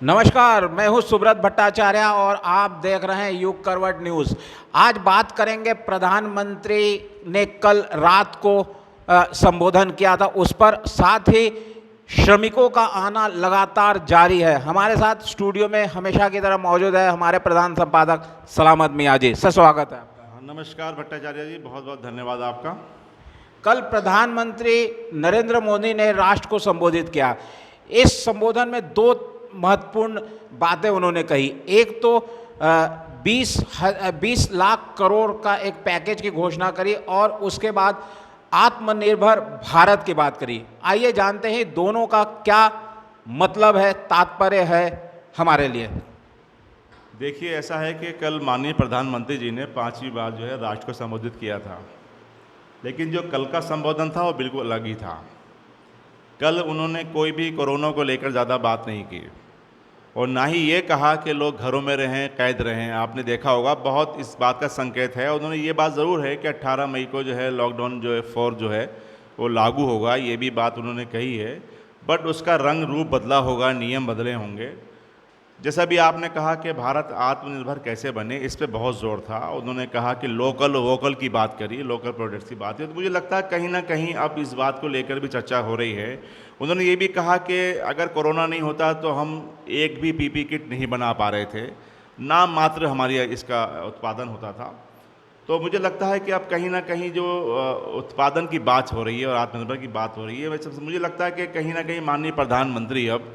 नमस्कार, मैं हूं सुब्रत भट्टाचार्य और आप देख रहे हैं युग करवट न्यूज़। आज बात करेंगे, प्रधानमंत्री ने कल रात को संबोधन किया था उस पर, साथ ही श्रमिकों का आना लगातार जारी है। हमारे साथ स्टूडियो में हमेशा की तरह मौजूद है हमारे प्रधान संपादक सलामत मियाँ जी। स्वागत है आपका। नमस्कार भट्टाचार्य जी, बहुत बहुत धन्यवाद आपका। कल प्रधानमंत्री नरेंद्र मोदी ने राष्ट्र को संबोधित किया। इस संबोधन में दो महत्वपूर्ण बातें उन्होंने कही। एक तो 20 लाख करोड़ का एक पैकेज की घोषणा करी और उसके बाद आत्मनिर्भर भारत की बात करी। आइए जानते हैं दोनों का क्या मतलब है, तात्पर्य है हमारे लिए। देखिए, ऐसा है कि कल माननीय प्रधानमंत्री जी ने 5वीं बार जो है राष्ट्र को संबोधित किया था, लेकिन जो कल का संबोधन था वो बिल्कुल अलग ही था। कल उन्होंने कोई भी कोरोना को लेकर ज़्यादा बात नहीं की और ना ही ये कहा कि लोग घरों में रहें, कैद रहें। आपने देखा होगा, बहुत इस बात का संकेत है। उन्होंने ये बात ज़रूर है कि 18 मई को जो है लॉकडाउन जो है 4 जो है वो लागू होगा, ये भी बात उन्होंने कही है। बट उसका रंग रूप बदला होगा, नियम बदले होंगे। जैसा भी आपने कहा कि भारत आत्मनिर्भर कैसे बने, इस पे बहुत ज़ोर था। उन्होंने कहा कि लोकल वोकल की बात करी, लोकल प्रोडक्ट्स की बात है। तो मुझे लगता है कहीं ना कहीं अब इस बात को लेकर भी चर्चा हो रही है। उन्होंने ये भी कहा कि अगर कोरोना नहीं होता तो हम एक भी पीपी किट नहीं बना पा रहे थे, नाम मात्र हमारी इसका उत्पादन होता था। तो मुझे लगता है कि अब कहीं ना कहीं जो उत्पादन की बात हो रही है और आत्मनिर्भर की बात हो रही है, वैसे मुझे लगता है कि कहीं ना कहीं माननीय प्रधानमंत्री अब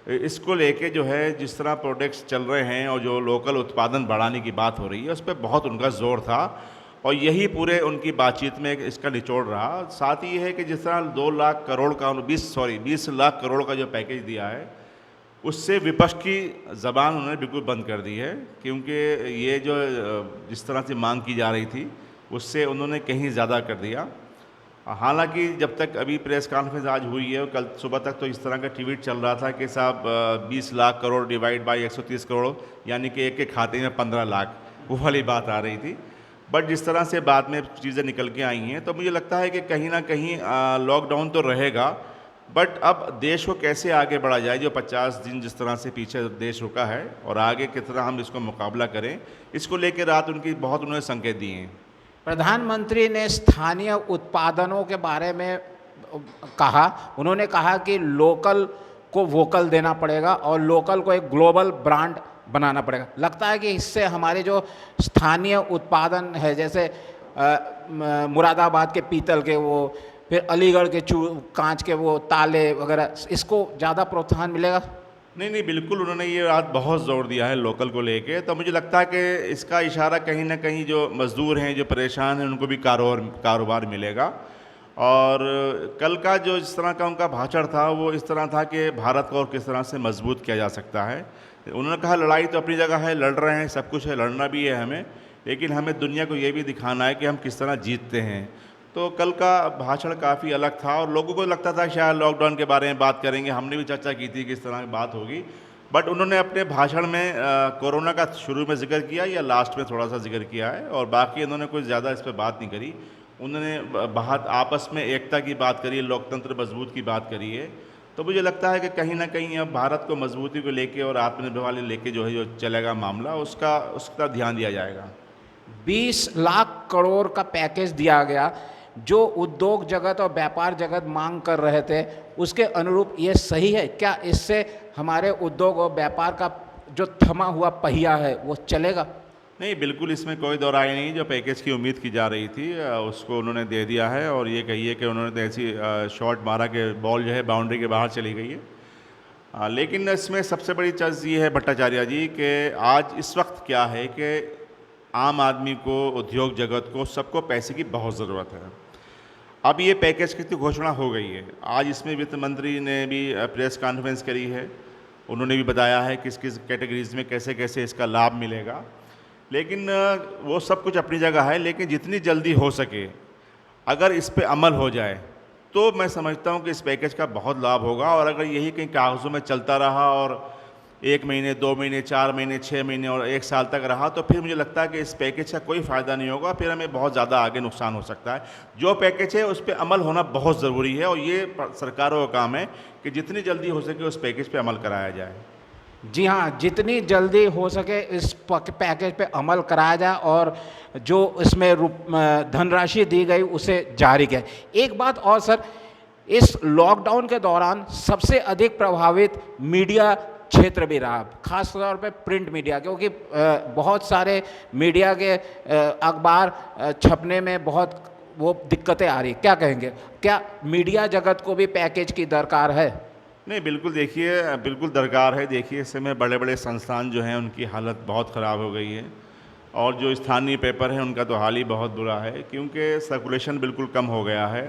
इसको लेके जो है, जिस तरह प्रोडक्ट्स चल रहे हैं और जो लोकल उत्पादन बढ़ाने की बात हो रही है, उस पर बहुत उनका जोर था और यही पूरे उनकी बातचीत में इसका निचोड़ रहा। साथ ही ये है कि जिस तरह 2 लाख करोड़ का 20 लाख करोड़ का जो पैकेज दिया है, उससे विपक्ष की ज़बान उन्होंने बिल्कुल बंद कर दी है, क्योंकि ये जो जिस तरह से मांग की जा रही थी उससे उन्होंने कहीं ज़्यादा कर दिया। हालांकि जब तक अभी प्रेस कॉन्फ्रेंस आज हुई है, कल सुबह तक तो इस तरह का ट्वीट चल रहा था कि साहब 20 लाख करोड़ डिवाइड बाय 130 करोड़, यानी कि एक के खाते में 15 लाख, वो वाली बात आ रही थी। बट जिस तरह से बाद में चीज़ें निकल के आई हैं, तो मुझे लगता है कि कहीं ना कहीं लॉकडाउन तो रहेगा, बट अब देश को कैसे आगे बढ़ा जाए। जो 50 दिन जिस तरह से पीछे देश रुका है और आगे किस तरह हम इसको मुकाबला करें, इसको लेकर रात उनकी बहुत उन्होंने संकेत दिए हैं। प्रधानमंत्री ने स्थानीय उत्पादनों के बारे में कहा। उन्होंने कहा कि लोकल को वोकल देना पड़ेगा और लोकल को एक ग्लोबल ब्रांड बनाना पड़ेगा। लगता है कि इससे हमारे जो स्थानीय उत्पादन है, जैसे मुरादाबाद के पीतल के वो, फिर अलीगढ़ के कांच के वो ताले वगैरह, इसको ज़्यादा प्रोत्साहन मिलेगा। नहीं, बिल्कुल उन्होंने ये बात बहुत ज़ोर दिया है लोकल को लेके। तो मुझे लगता है कि इसका इशारा कहीं ना कहीं जो मज़दूर हैं, जो परेशान हैं, उनको भी कारोबार मिलेगा। और कल का जो इस तरह का उनका भाषण था, वो इस तरह था कि भारत को और किस तरह से मजबूत किया जा सकता है। उन्होंने कहा लड़ाई तो अपनी जगह है, लड़ रहे हैं, सब कुछ है, लड़ना भी है हमें, लेकिन हमें दुनिया को ये भी दिखाना है कि हम किस तरह जीतते हैं। तो कल का भाषण काफ़ी अलग था और लोगों को लगता था शायद लॉकडाउन के बारे में बात करेंगे। हमने भी चर्चा की थी कि इस तरह की बात होगी, बट उन्होंने अपने भाषण में कोरोना का शुरू में जिक्र किया या लास्ट में थोड़ा सा जिक्र किया है, और बाकी उन्होंने कुछ ज़्यादा इस पर बात नहीं करी। उन्होंने बात आपस में एकता की बात करी, लोकतंत्र मजबूत की बात करी है। तो मुझे लगता है कि कहीं ना कहीं अब भारत को मजबूती को लेके और आत्मनिर्भर वाले लेके जो है जो चलेगा मामला, उसका ध्यान दिया जाएगा। 20 लाख करोड़ का पैकेज दिया गया, जो उद्योग जगत और व्यापार जगत मांग कर रहे थे, उसके अनुरूप ये सही है क्या? इससे हमारे उद्योग और व्यापार का जो थमा हुआ पहिया है वो चलेगा? नहीं, बिल्कुल इसमें कोई दो राय नहीं। जो पैकेज की उम्मीद की जा रही थी उसको उन्होंने दे दिया है, और ये कहिए कि उन्होंने तो ऐसी शॉट मारा कि बॉल जो है बाउंड्री के बाहर चली गई है। लेकिन इसमें सबसे बड़ी चीज़ ये है भट्टाचार्य जी कि आज इस वक्त क्या है कि आम आदमी को, उद्योग जगत को, सबको पैसे की बहुत ज़रूरत है। अब ये पैकेज की घोषणा हो गई है। आज इसमें वित्त मंत्री ने भी प्रेस कॉन्फ्रेंस करी है, उन्होंने भी बताया है किस किस कैटेगरीज में कैसे कैसे इसका लाभ मिलेगा। लेकिन वो सब कुछ अपनी जगह है, लेकिन जितनी जल्दी हो सके अगर इस पे अमल हो जाए तो मैं समझता हूँ कि इस पैकेज का बहुत लाभ होगा। और अगर यही कहीं कागज़ों में चलता रहा और 1 महीने, 2 महीने, 4 महीने, 6 महीने और 1 साल तक रहा, तो फिर मुझे लगता है कि इस पैकेज का कोई फ़ायदा नहीं होगा, फिर हमें बहुत ज़्यादा आगे नुकसान हो सकता है। जो पैकेज है उस पर अमल होना बहुत ज़रूरी है और ये सरकारों का काम है कि जितनी जल्दी हो सके उस पैकेज पे अमल कराया जाए। जी हाँ, जितनी जल्दी हो सके इस पैकेज पे अमल कराया जाए और जो इसमें धनराशि दी गई उसे जारी किया। एक बात और सर, इस लॉकडाउन के दौरान सबसे अधिक प्रभावित मीडिया क्षेत्र भी रहा, खास तौर पे प्रिंट मीडिया, क्योंकि बहुत सारे मीडिया के अखबार छपने में बहुत वो दिक्कतें आ रही। क्या कहेंगे, क्या मीडिया जगत को भी पैकेज की दरकार है? नहीं, बिल्कुल देखिए, बिल्कुल दरकार है। देखिए, इस समय बड़े-बड़े संस्थान जो हैं उनकी हालत बहुत ख़राब हो गई है और जो स्थानीय पेपर हैं उनका तो हाल ही बहुत बुरा है, क्योंकि सर्कुलेशन बिल्कुल कम हो गया है।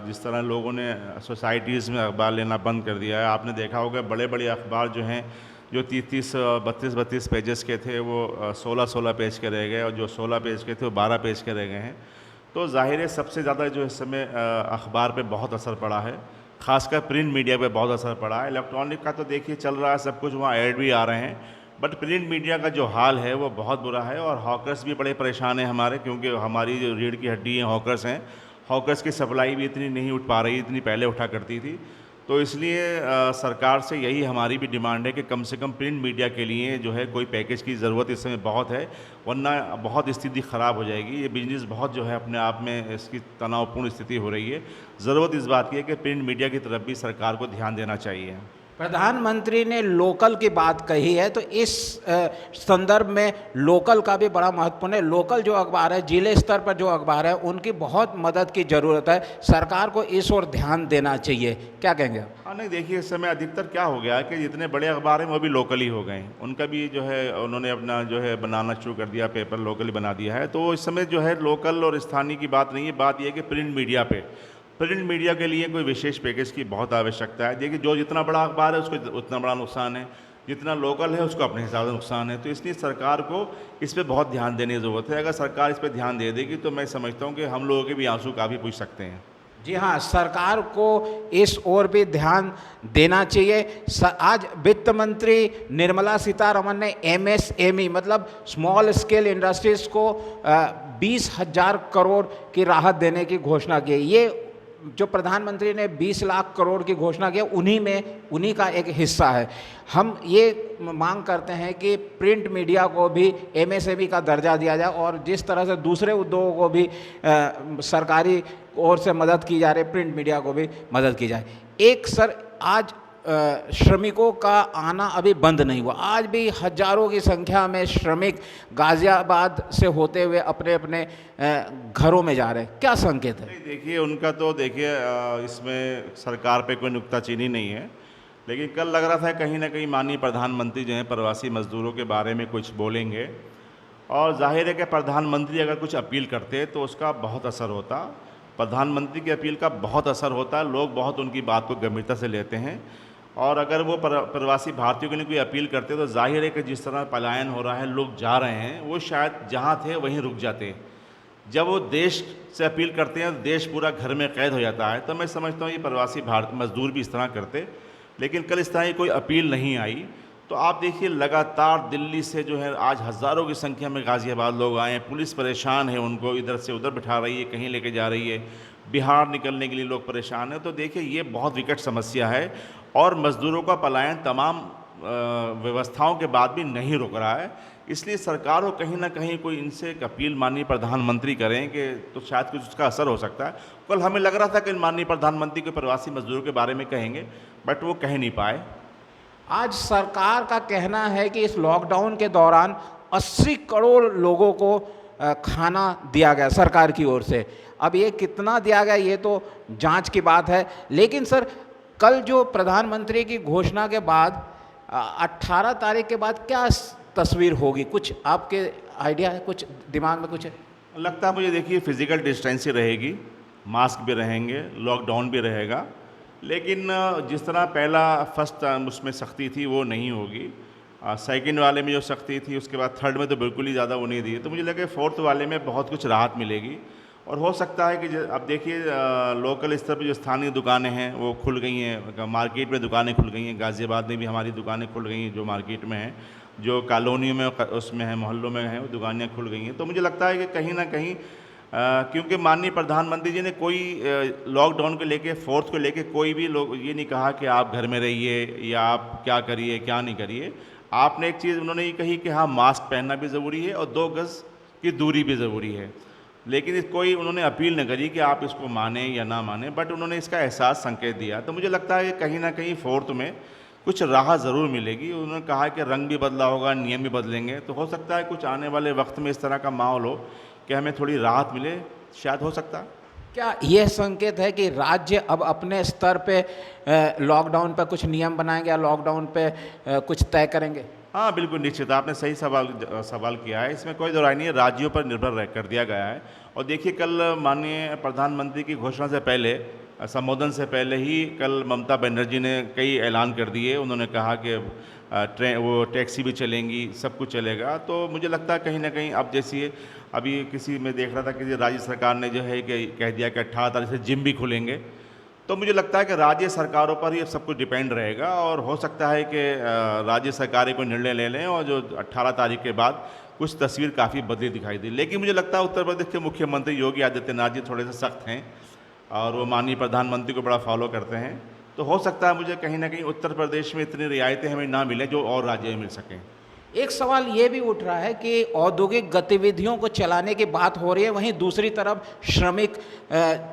जिस तरह लोगों ने सोसाइटीज़ में अखबार लेना बंद कर दिया है, आपने देखा होगा बड़े-बड़े अखबार जो हैं जो 30-30 32-32 पेजेस के थे वो 16-16 पेज के रह गए और जो 16 पेज के थे वो 12 पेज के रह गए हैं। तो ज़ाहिर है सबसे ज़्यादा जो इस समय अखबार पे बहुत असर पड़ा है, ख़ासकर प्रिंट मीडिया पे बहुत असर पड़ा है। इलेक्ट्रॉनिक का तो देखिए चल रहा है सब कुछ, वहाँ ऐड भी आ रहे हैं, बट प्रिंट मीडिया का जो हाल है वो बहुत बुरा है और हॉकर्स भी बड़े परेशान हैं हमारे, क्योंकि हमारी जो रीढ़ की हड्डी है हॉकर्स हैं। हॉकर्स की सप्लाई भी इतनी नहीं उठ पा रही, इतनी पहले उठा करती थी। तो इसलिए सरकार से यही हमारी भी डिमांड है कि कम से कम प्रिंट मीडिया के लिए जो है कोई पैकेज की ज़रूरत इस समय बहुत है, वरना बहुत स्थिति ख़राब हो जाएगी। ये बिज़नेस बहुत जो है अपने आप में इसकी तनावपूर्ण स्थिति हो रही है। ज़रूरत इस बात की है कि प्रिंट मीडिया की तरफ भी सरकार को ध्यान देना चाहिए। प्रधानमंत्री ने लोकल की बात कही है, तो इस संदर्भ में लोकल का भी बड़ा महत्वपूर्ण है। लोकल जो अखबार है, जिले स्तर पर जो अखबार है, उनकी बहुत मदद की ज़रूरत है। सरकार को इस ओर ध्यान देना चाहिए। क्या कहेंगे? हाँ, नहीं देखिए, इस समय अधिकतर क्या हो गया है कि जितने बड़े अखबार हैं वो भी लोकल ही हो गए हैं। उनका भी जो है उन्होंने अपना जो है बनाना शुरू कर दिया, पेपर लोकली बना दिया है। तो इस समय जो है लोकल और स्थानीय की बात नहीं है, बात यह है कि प्रिंट मीडिया के लिए कोई विशेष पैकेज की बहुत आवश्यकता है। देखिए, जो जितना बड़ा अखबार है उसको उतना बड़ा नुकसान है, जितना लोकल है उसको अपने हिसाब से नुकसान है। तो इसलिए सरकार को इस पे बहुत ध्यान देने की ज़रूरत है। अगर सरकार इस पे ध्यान दे देगी तो मैं समझता हूँ कि हम लोगों के भी आंसू काफ़ी पूछ सकते हैं। जी हाँ, सरकार को इस ओर भी ध्यान देना चाहिए। आज वित्त मंत्री निर्मला सीतारमण ने MSME मतलब स्मॉल स्केल इंडस्ट्रीज़ को 20,000 करोड़ की राहत देने की घोषणा की है। ये जो प्रधानमंत्री ने 20 लाख करोड़ की घोषणा की, उन्हीं का एक हिस्सा है। हम ये मांग करते हैं कि प्रिंट मीडिया को भी MSME का दर्जा दिया जाए और जिस तरह से दूसरे उद्योगों को भी सरकारी ओर से मदद की जा रही है, प्रिंट मीडिया को भी मदद की जाए। एक सर, आज श्रमिकों का आना अभी बंद नहीं हुआ। आज भी हजारों की संख्या में श्रमिक गाज़ियाबाद से होते हुए अपने अपने घरों में जा रहे हैं। क्या संकेत है? देखिए, उनका तो देखिए इसमें सरकार पे कोई नुक्ताचीनी नहीं है, लेकिन कल लग रहा था कहीं ना कहीं माननीय प्रधानमंत्री जो हैं प्रवासी मजदूरों के बारे में कुछ बोलेंगे और जाहिर है कि प्रधानमंत्री अगर कुछ अपील करते तो उसका बहुत असर होता। प्रधानमंत्री की अपील का बहुत असर होता है, लोग बहुत उनकी बात को गंभीरता से लेते हैं और अगर वो प्रवासी भारतीयों के लिए कोई अपील करते तो जाहिर है कि जिस तरह पलायन हो रहा है, लोग जा रहे हैं, वो शायद जहाँ थे वहीं रुक जाते। जब वो देश से अपील करते हैं तो देश पूरा घर में कैद हो जाता है। तो मैं समझता हूँ ये प्रवासी भारत मजदूर भी इस तरह करते, लेकिन कल इस तरह की कोई अपील नहीं आई। तो आप देखिए, लगातार दिल्ली से जो है आज हज़ारों की संख्या में गाज़ियाबाद लोग आए हैं। पुलिस परेशान है, उनको इधर से उधर बिठा रही है, कहीं लेके जा रही है। बिहार निकलने के लिए लोग परेशान हैं। तो देखिए, ये बहुत विकट समस्या है और मज़दूरों का पलायन तमाम व्यवस्थाओं के बाद भी नहीं रुक रहा है। इसलिए सरकार को कहीं ना कहीं कोई इनसे एक अपील माननीय प्रधानमंत्री करें कि तो शायद कुछ उसका असर हो सकता है। कल हमें लग रहा था कि माननीय प्रधानमंत्री को प्रवासी मजदूरों के बारे में कहेंगे, बट वो कह नहीं पाए। आज सरकार का कहना है कि इस लॉकडाउन के दौरान 80 करोड़ लोगों को खाना दिया गया सरकार की ओर से। अब ये कितना दिया गया ये तो जांच की बात है, लेकिन सर कल जो प्रधानमंत्री की घोषणा के बाद 18 तारीख के बाद क्या तस्वीर होगी? कुछ आपके आइडिया है, कुछ दिमाग में कुछ है? लगता है मुझे, देखिए फिज़िकल डिस्टेंसिंग रहेगी, मास्क भी रहेंगे, लॉकडाउन भी रहेगा, लेकिन जिस तरह पहला फर्स्ट उसमें सख्ती थी वो नहीं होगी। सेकंड वाले में जो सख्ती थी उसके बाद थर्ड में तो बिल्कुल ही ज़्यादा वो नहीं दी। तो मुझे लगे फोर्थ वाले में बहुत कुछ राहत मिलेगी और हो सकता है कि अब देखिए लोकल स्तर पर जो स्थानीय दुकानें हैं वो खुल गई हैं, मार्केट में दुकानें खुल गई हैं। गाज़ियाबाद में भी हमारी दुकानें खुल गई हैं जो मार्केट में हैं, जो कॉलोनियों में उसमें है, मोहल्लों में हैं, वो दुकानें खुल गई हैं। तो मुझे लगता है कि कहीं ना कहीं क्योंकि माननीय प्रधानमंत्री जी ने कोई लॉकडाउन को लेके, फोर्थ को लेके कोई भी लोग ये नहीं कहा कि आप घर में रहिए या आप क्या करिए क्या नहीं करिए। आपने एक चीज़ उन्होंने ये कही कि हाँ मास्क पहनना भी ज़रूरी है और 2 गज़ की दूरी भी ज़रूरी है, लेकिन कोई उन्होंने अपील न करी कि आप इसको माने या ना माने, बट उन्होंने इसका एहसास संकेत दिया। तो मुझे लगता है कि कहीं ना कहीं 4th में कुछ राह ज़रूर मिलेगी। उन्होंने कहा कि रंग भी बदला होगा, नियम भी बदलेंगे, तो हो सकता है कुछ आने वाले वक्त में इस तरह का माहौल हो कि हमें थोड़ी राहत मिले, शायद हो सकता है। क्या यह संकेत है कि राज्य अब अपने स्तर पे लॉकडाउन पे कुछ नियम बनाएंगे या लॉकडाउन पे कुछ तय करेंगे? हाँ, बिल्कुल निश्चित, आपने सही सवाल किया है। इसमें कोई दो राय नहीं है, राज्यों पर निर्भर रह कर दिया गया है। और देखिए, कल माननीय प्रधानमंत्री की घोषणा से पहले, संबोधन से पहले ही कल ममता बनर्जी ने कई ऐलान कर दिए। उन्होंने कहा कि वो टैक्सी भी चलेंगी, सब कुछ चलेगा। तो मुझे लगता है कहीं ना कहीं अब जैसे अभी किसी में देख रहा था कि राज्य सरकार ने जो है कि कह दिया कि 18 तारीख से जिम भी खुलेंगे। तो मुझे लगता है कि राज्य सरकारों पर ही सब कुछ डिपेंड रहेगा और हो सकता है कि राज्य सरकारें कोई निर्णय ले लें और जो 18 तारीख के बाद कुछ तस्वीर काफ़ी बदली दिखाई दी। लेकिन मुझे लगता है उत्तर प्रदेश के मुख्यमंत्री योगी आदित्यनाथ जी थोड़े से सख्त हैं और वो माननीय प्रधानमंत्री को बड़ा फॉलो करते हैं। तो हो सकता है मुझे कहीं ना कहीं उत्तर प्रदेश में इतनी रियायतें हमें ना मिलें जो और राज्यों में मिल सकें। एक सवाल ये भी उठ रहा है कि औद्योगिक गतिविधियों को चलाने की बात हो रही है, वहीं दूसरी तरफ श्रमिक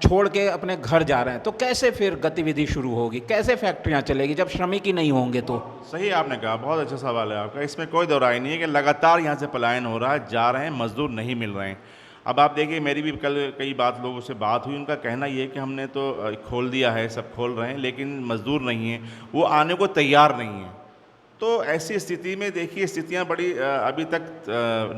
छोड़ के अपने घर जा रहे हैं, तो कैसे फिर गतिविधि शुरू होगी, कैसे फैक्ट्रियां चलेगी जब श्रमिक ही नहीं होंगे? तो सही आपने कहा, बहुत अच्छा सवाल है आपका। इसमें कोई दो राय नहीं है कि लगातार यहाँ से पलायन हो रहा है, जा रहे हैं, मजदूर नहीं मिल रहे हैं। अब आप देखिए, मेरी भी कल कई लोगों से बात हुई, उनका कहना ये है कि हमने तो खोल दिया है, सब खोल रहे हैं, लेकिन मजदूर नहीं हैं, वो आने को तैयार नहीं हैं। तो ऐसी स्थिति में देखिए, स्थितियाँ बड़ी अभी तक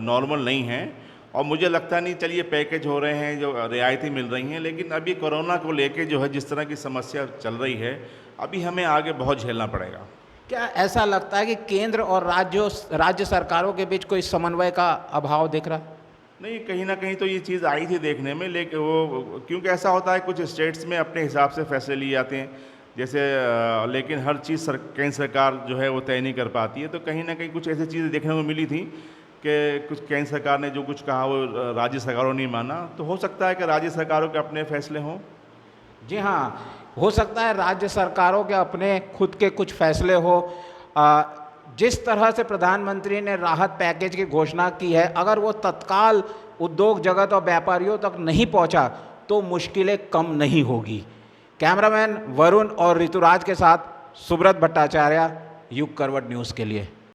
नॉर्मल नहीं हैं और मुझे लगता नहीं, चलिए पैकेज हो रहे हैं, जो रियायतें मिल रही हैं, लेकिन अभी कोरोना को लेके जो है जिस तरह की समस्या चल रही है, अभी हमें आगे बहुत झेलना पड़ेगा। क्या ऐसा लगता है कि केंद्र और राज्य सरकारों के बीच कोई समन्वय का अभाव दिख रहा है? नहीं, कहीं ना कहीं तो ये चीज़ आई थी देखने में, लेकिन वो क्योंकि ऐसा होता है कुछ स्टेट्स में अपने हिसाब से फैसले लिए जाते हैं जैसे, लेकिन हर चीज़ केंद्र सरकार जो है वो तय नहीं कर पाती है। तो कहीं ना कहीं कुछ ऐसी चीज़ें देखने को मिली थी कि कुछ केंद्र सरकार ने जो कुछ कहा वो राज्य सरकारों ने नहीं माना। तो हो सकता है कि राज्य सरकारों के अपने फैसले हों। जी हाँ, हो सकता है राज्य सरकारों के अपने खुद के कुछ फैसले हो। जिस तरह से प्रधानमंत्री ने राहत पैकेज की घोषणा की है, अगर वो तत्काल उद्योग जगत और व्यापारियों तक नहीं पहुंचा तो मुश्किलें कम नहीं होगी। कैमरामैन वरुण और ऋतुराज के साथ सुब्रत भट्टाचार्य, युग करवट न्यूज़ के लिए।